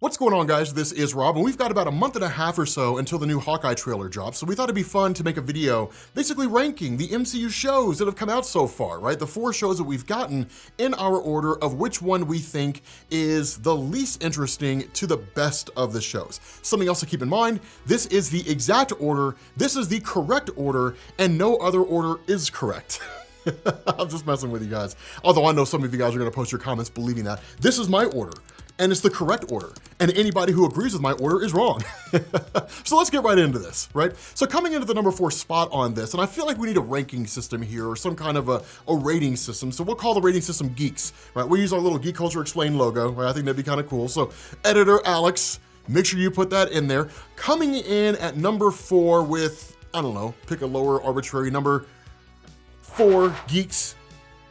What's going on, guys? This is Rob, and we've got about a month and a half or so until the new Hawkeye trailer drops, so we thought it'd be fun to make a video basically ranking the MCU shows that have come out so far, right? The 4 shows that we've gotten in our order of which one we think is the least interesting to the best of the shows. Something else to keep in mind, this is the exact order, this is the correct order, and no other order is correct. I'm just messing with you guys. Although I know some of you guys are gonna post your comments believing that. This is my order. And it's the correct order. And anybody who agrees with my order is wrong. So let's get right into this, right? So coming into the number 4 spot on this, and I feel like we need a ranking system here or some kind of a rating system. So we'll call the rating system Geeks, right? We'll use our little Geek Culture Explained logo, right? I think that'd be kind of cool. So editor Alex, make sure you put that in there. Coming in at number 4 with, I don't know, pick a lower arbitrary number, 4 Geeks,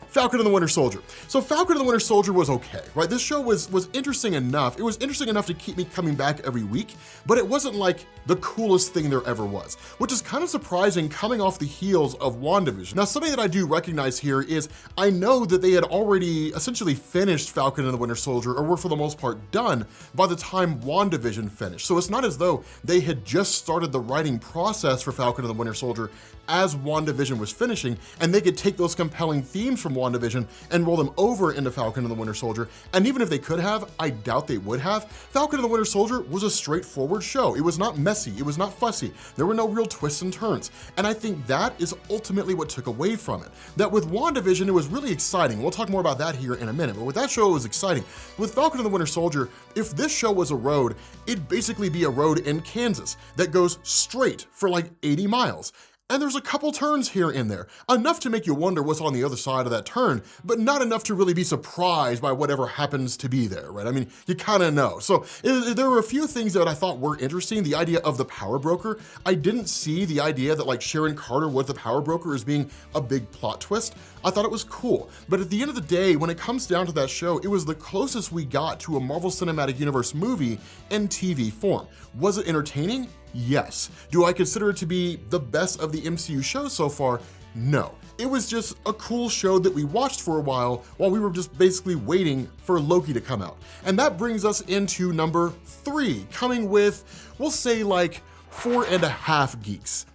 Falcon and the Winter Soldier. So Falcon and the Winter Soldier was okay, right? This show was interesting enough. It was interesting enough to keep me coming back every week, but it wasn't like the coolest thing there ever was, which is kind of surprising coming off the heels of WandaVision. Now, something that I do recognize here is I know that they had already essentially finished Falcon and the Winter Soldier, or were for the most part done by the time WandaVision finished. So it's not as though they had just started the writing process for Falcon and the Winter Soldier as WandaVision was finishing, and they could take those compelling themes from WandaVision and roll them over into Falcon and the Winter Soldier. And even if they could have, I doubt they would have. Falcon and the Winter Soldier was a straightforward show. It was not messy, it was not fussy. There were no real twists and turns. And I think that is ultimately what took away from it. That with WandaVision, it was really exciting. We'll talk more about that here in a minute, but with that show, it was exciting. With Falcon and the Winter Soldier, if this show was a road, it'd basically be a road in Kansas that goes straight for like 80 miles. And there's a couple turns here and there, enough to make you wonder what's on the other side of that turn, but not enough to really be surprised by whatever happens to be there, right? I mean, you kind of know. So there were a few things that I thought were interesting. The idea of the power broker. I didn't see the idea that like Sharon Carter was the power broker as being a big plot twist. I thought it was cool. But at the end of the day, when it comes down to that show, it was the closest we got to a Marvel Cinematic Universe movie in TV form. Was it entertaining? Yes. Do I consider it to be the best of the MCU shows so far? No. It was just a cool show that we watched for a while we were just basically waiting for Loki to come out. And that brings us into number 3, coming with, we'll say like 4.5 geeks.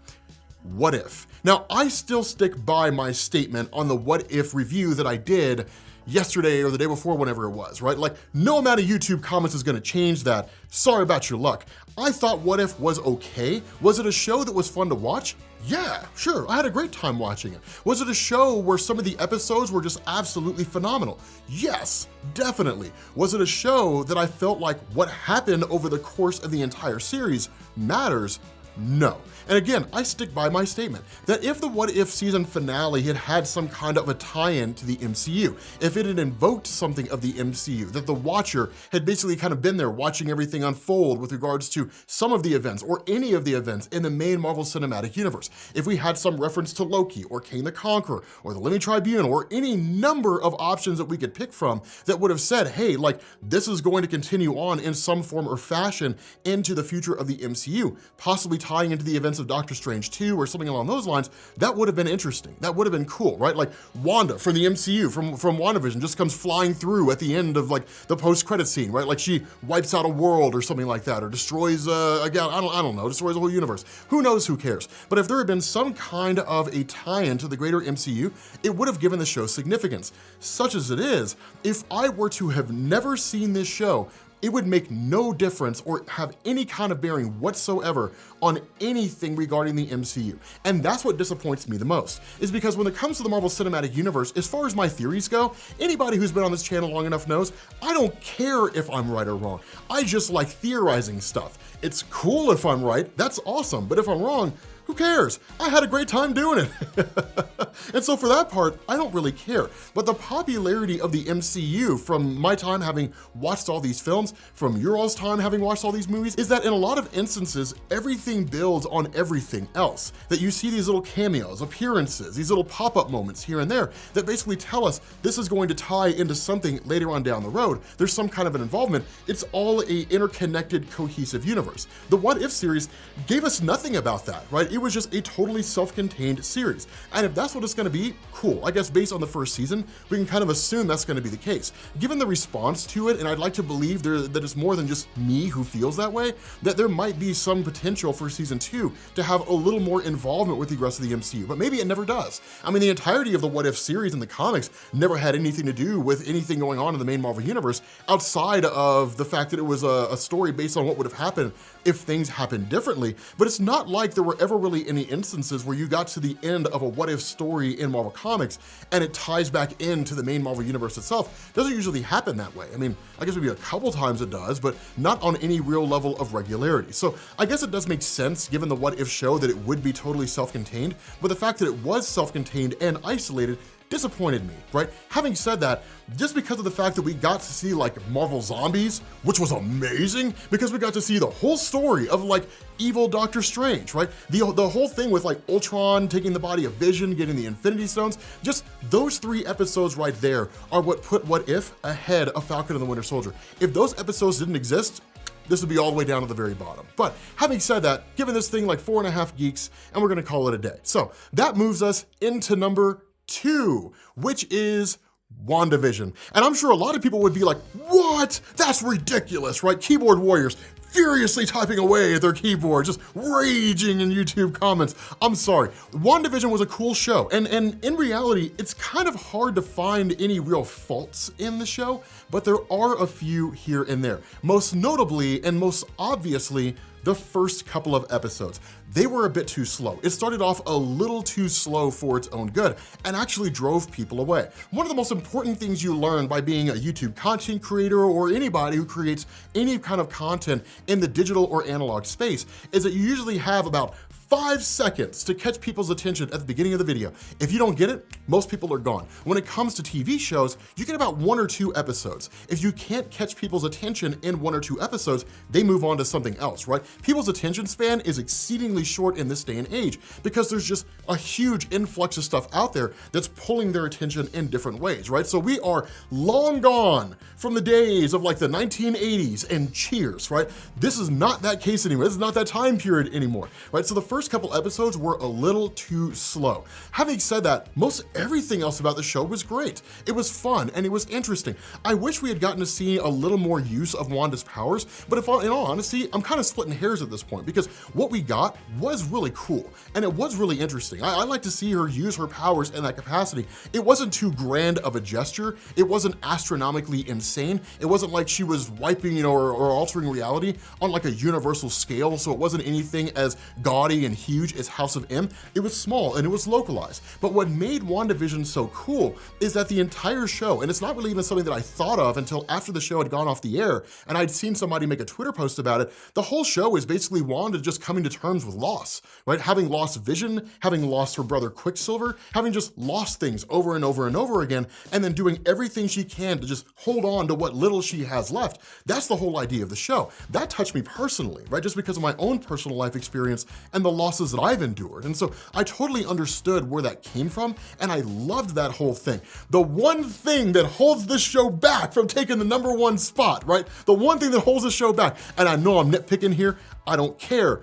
What If? Now, I still stick by my statement on the What If review that I did yesterday or the day before, whenever it was, right? Like, no amount of YouTube comments is gonna change that. Sorry about your luck. I thought What If was okay. Was it a show that was fun to watch? Yeah, sure, I had a great time watching it. Was it a show where some of the episodes were just absolutely phenomenal? Yes, definitely. Was it a show that I felt like what happened over the course of the entire series matters? No. And again, I stick by my statement that if the What If season finale had had some kind of a tie-in to the MCU, if it had invoked something of the MCU, that the watcher had basically kind of been there watching everything unfold with regards to some of the events or any of the events in the main Marvel Cinematic Universe, if we had some reference to Loki or Kang the Conqueror or the Living Tribunal or any number of options that we could pick from that would have said, hey, like this is going to continue on in some form or fashion into the future of the MCU, possibly tying into the events of Doctor Strange 2 or something along those lines, that would have been interesting. That would have been cool, right? Like Wanda from the MCU, from WandaVision, just comes flying through at the end of like the post-credit scene, right? Like she wipes out a world or something like that, or destroys, again, I don't know, destroys the whole universe. Who knows, who cares? But if there had been some kind of a tie-in to the greater MCU, it would have given the show significance. Such as it is, if I were to have never seen this show, it would make no difference or have any kind of bearing whatsoever on anything regarding the MCU. And that's what disappoints me the most, is because when it comes to the Marvel Cinematic Universe, as far as my theories go, anybody who's been on this channel long enough knows, I don't care if I'm right or wrong. I just like theorizing stuff. It's cool if I'm right, that's awesome, but if I'm wrong, who cares? I had a great time doing it. And so for that part, I don't really care. But the popularity of the MCU from my time having watched all these films, from your all's time having watched all these movies, is that in a lot of instances, everything builds on everything else. That you see these little cameos, appearances, these little pop-up moments here and there that basically tell us this is going to tie into something later on down the road. There's some kind of an involvement. It's all a interconnected, cohesive universe. The What If series gave us nothing about that, right? It was just a totally self-contained series. And if that's what it's gonna be, cool. I guess based on the first season, we can kind of assume that's gonna be the case. Given the response to it, and I'd like to believe that it's more than just me who feels that way, that there might be some potential for season 2 to have a little more involvement with the rest of the MCU, but maybe it never does. I mean, the entirety of the What If series in the comics never had anything to do with anything going on in the main Marvel Universe outside of the fact that it was a story based on what would have happened if things happened differently. But it's not like there were ever really any instances where you got to the end of a What If story in Marvel Comics and it ties back into the main Marvel Universe itself. It doesn't usually happen that way. I mean, I guess maybe a couple times it does, but not on any real level of regularity. So I guess it does make sense given the What If show that it would be totally self-contained, but the fact that it was self-contained and isolated disappointed me, right? Having said that, just because of the fact that we got to see like Marvel Zombies, which was amazing because we got to see the whole story of like evil Doctor Strange, right? The whole thing with like Ultron taking the body of Vision, getting the Infinity Stones, just those 3 episodes right there are what put What If ahead of Falcon and the Winter Soldier. If those episodes didn't exist, this would be all the way down to the very bottom. But having said that, giving this thing like 4.5 geeks, and we're gonna call it a day. So that moves us into number 2, which is WandaVision. And I'm sure a lot of people would be like, what? That's ridiculous, right? Keyboard warriors furiously typing away at their keyboard, just raging in YouTube comments. I'm sorry. WandaVision was a cool show, and in reality, it's kind of hard to find any real faults in the show, but there are a few here and there. Most notably, and most obviously, the first couple of episodes. They were a bit too slow. It started off a little too slow for its own good and actually drove people away. One of the most important things you learn by being a YouTube content creator or anybody who creates any kind of content in the digital or analog space is that you usually have about 5 seconds to catch people's attention at the beginning of the video. If you don't get it, most people are gone. When it comes to TV shows, you get about 1 or 2 episodes. If you can't catch people's attention in 1 or 2 episodes, they move on to something else, right? People's attention span is exceedingly short in this day and age because there's just a huge influx of stuff out there that's pulling their attention in different ways, right? So we are long gone from the days of like the 1980s and Cheers, right? This is not that case anymore. This is not that time period anymore, right? So the first couple episodes were a little too slow. Having said that, most everything else about the show was great. It was fun and it was interesting. I wish we had gotten to see a little more use of Wanda's powers, but in all honesty, I'm kind of splitting hairs at this point because what we got was really cool and it was really interesting. I like to see her use her powers in that capacity. It wasn't too grand of a gesture. It wasn't astronomically insane. It wasn't like she was wiping, or altering reality on like a universal scale, so it wasn't anything as gaudy and huge as House of M. It was small and it was localized. But what made WandaVision so cool is that the entire show, and it's not really even something that I thought of until after the show had gone off the air and I'd seen somebody make a Twitter post about it, the whole show is basically Wanda just coming to terms with loss, right? Having lost Vision, having lost her brother Quicksilver, having just lost things over and over and over again, and then doing everything she can to just hold on to what little she has left. That's the whole idea of the show. That touched me personally, right? Just because of my own personal life experience and the losses that I've endured. And so I totally understood where that came from, and I loved that whole thing. The one thing that holds this show back from taking the #1 spot, right? The one thing that holds this show back, and I know I'm nitpicking here, I don't care.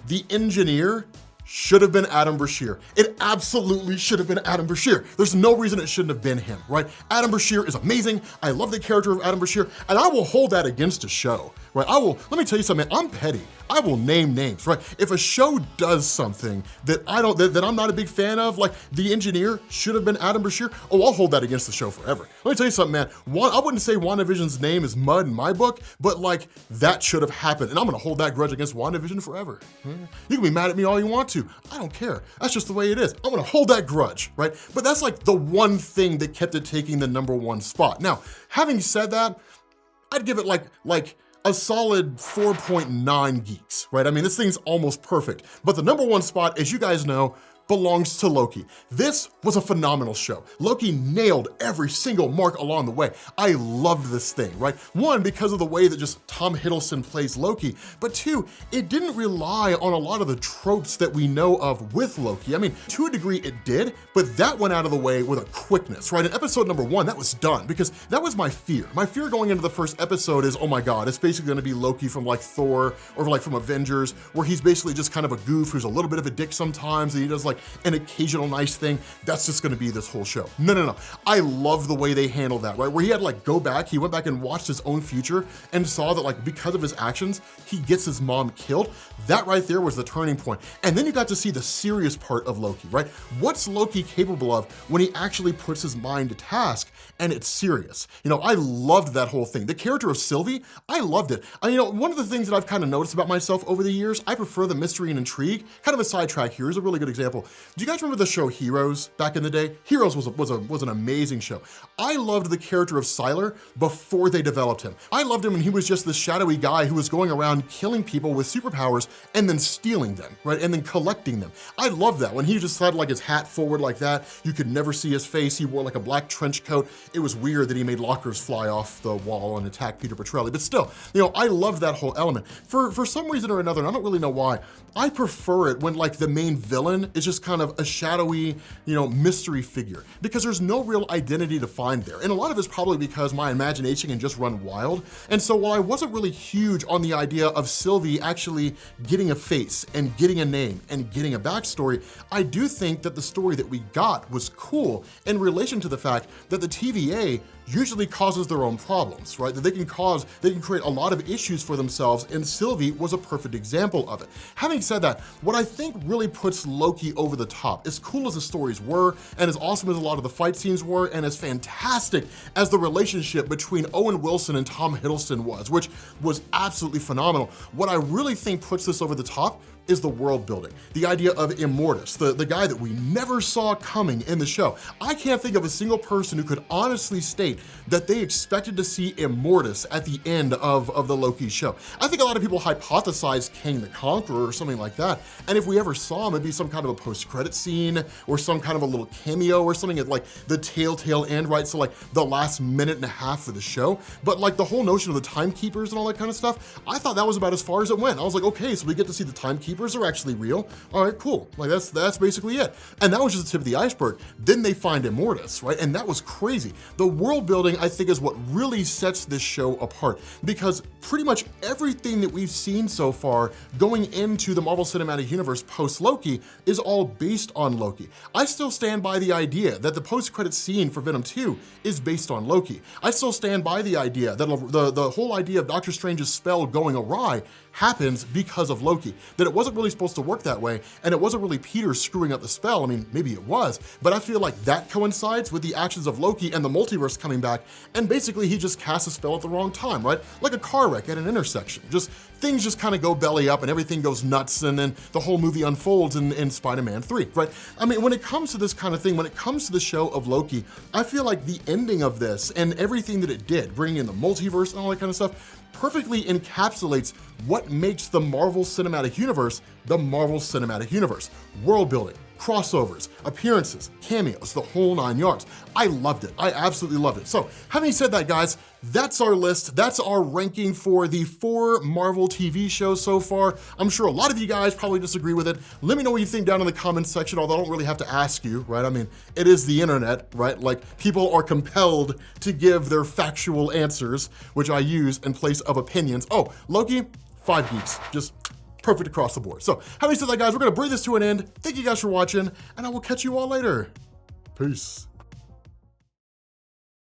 The engineer should have been Adam Brashear. It absolutely should have been Adam Brashear. There's no reason it shouldn't have been him, right? Adam Brashear is amazing. I love the character of Adam Brashear, and I will hold that against a show, right? Let me tell you something, I'm petty. I will name names, right? If a show does something that that I'm not a big fan of, like the engineer should have been Adam Brashear, oh, I'll hold that against the show forever. Let me tell you something, man. I wouldn't say WandaVision's name is mud in my book, but like that should have happened, and I'm gonna hold that grudge against WandaVision forever. You can be mad at me all you want to. I don't care. That's just the way it is. I'm gonna hold that grudge, right? But that's like the one thing that kept it taking the #1 spot. Now, having said that, I'd give it like a solid 4.9 geeks, right? I mean, this thing's almost perfect. But the #1 spot, as you guys know, belongs to Loki. This was a phenomenal show. Loki nailed every single mark along the way. I loved this thing, right? One, because of the way that just Tom Hiddleston plays Loki, but two, it didn't rely on a lot of the tropes that we know of with Loki. I mean, to a degree it did, but that went out of the way with a quickness, right? In episode number 1, that was done, because that was my fear. My fear going into the first episode is, oh my God, it's basically gonna be Loki from like Thor or like from Avengers, where he's basically just kind of a goof who's a little bit of a dick sometimes, and he does like an occasional nice thing. That's just gonna be this whole show. No. I love the way they handled that, right? Where he had like he went back and watched his own future and saw that like because of his actions, he gets his mom killed. That right there was the turning point. And then you got to see the serious part of Loki, right? What's Loki capable of when he actually puts his mind to task and it's serious? You know, I loved that whole thing. The character of Sylvie, I loved it. You know, one of the things that I've kind of noticed about myself over the years, I prefer the mystery and intrigue. Kind of a sidetrack here is a really good example. Do you guys remember the show Heroes back in the day? Heroes was an amazing show. I loved the character of Sylar before they developed him. I loved him when he was just this shadowy guy who was going around killing people with superpowers and then stealing them, right? And then collecting them. I love that when he just had like his hat forward like that. You could never see his face. He wore like a black trench coat. It was weird that he made lockers fly off the wall and attack Peter Petrelli, but still, you know, I loved that whole element. For some reason or another, and I don't really know why, I prefer it when like the main villain is just kind of a shadowy, you know, mystery figure, because there's no real identity to find there. And a lot of it's probably because my imagination can just run wild. And so while I wasn't really huge on the idea of Sylvie actually getting a face and getting a name and getting a backstory, I do think that the story that we got was cool in relation to the fact that the TVA usually causes their own problems, right? That they can create a lot of issues for themselves, and Sylvie was a perfect example of it. Having said that, what I think really puts Loki over the top, as cool as the stories were, and as awesome as a lot of the fight scenes were, and as fantastic as the relationship between Owen Wilson and Tom Hiddleston was, which was absolutely phenomenal, what I really think puts this over the top is the world building. The idea of Immortus, the guy that we never saw coming in the show. I can't think of a single person who could honestly state that they expected to see Immortus at the end of the Loki show. I think a lot of people hypothesized Kang the Conqueror or something like that, and if we ever saw him, it'd be some kind of a post-credit scene or some kind of a little cameo or something at like the telltale end, right? So like the last minute and a half of the show. But like the whole notion of the timekeepers and all that kind of stuff, I thought that was about as far as it went. I was like, okay, so we get to see the timekeepers are actually real. All right, cool. Like that's basically it. And that was just the tip of the iceberg. Then they find Immortus, right? And that was crazy. The world building, I think, is what really sets this show apart, because pretty much everything that we've seen so far going into the Marvel Cinematic Universe post-Loki is all based on Loki. I still stand by the idea that the post-credit scene for Venom 2 is based on Loki. I still stand by the idea that the whole idea of Doctor Strange's spell going awry happens because of Loki, that it wasn't really supposed to work that way, and it wasn't really Peter screwing up the spell. I mean, maybe it was, but I feel like that coincides with the actions of Loki and the multiverse coming back, and basically he just casts a spell at the wrong time, right? Like a car wreck at an intersection. Just things just kind of go belly up and everything goes nuts, and then the whole movie unfolds in Spider-Man 3, right? I mean, when it comes to this kind of thing, when it comes to the show of Loki, I feel like the ending of this and everything that it did, bringing in the multiverse and all that kind of stuff, perfectly encapsulates what makes the Marvel Cinematic Universe the Marvel Cinematic Universe. World building, crossovers, appearances, cameos, the whole 9 yards. I loved it. I absolutely loved it. So having said that, guys, that's our list. That's our ranking for the 4 Marvel TV shows so far. I'm sure a lot of you guys probably disagree with it. Let me know what you think down in the comments section, although I don't really have to ask you, right? I mean, it is the internet, right? Like, people are compelled to give their factual answers, which I use in place of opinions. Oh, Loki, 5 geeks. Just perfect across the board. So having said that, guys, we're gonna bring this to an end. Thank you guys for watching, and I will catch you all later. Peace.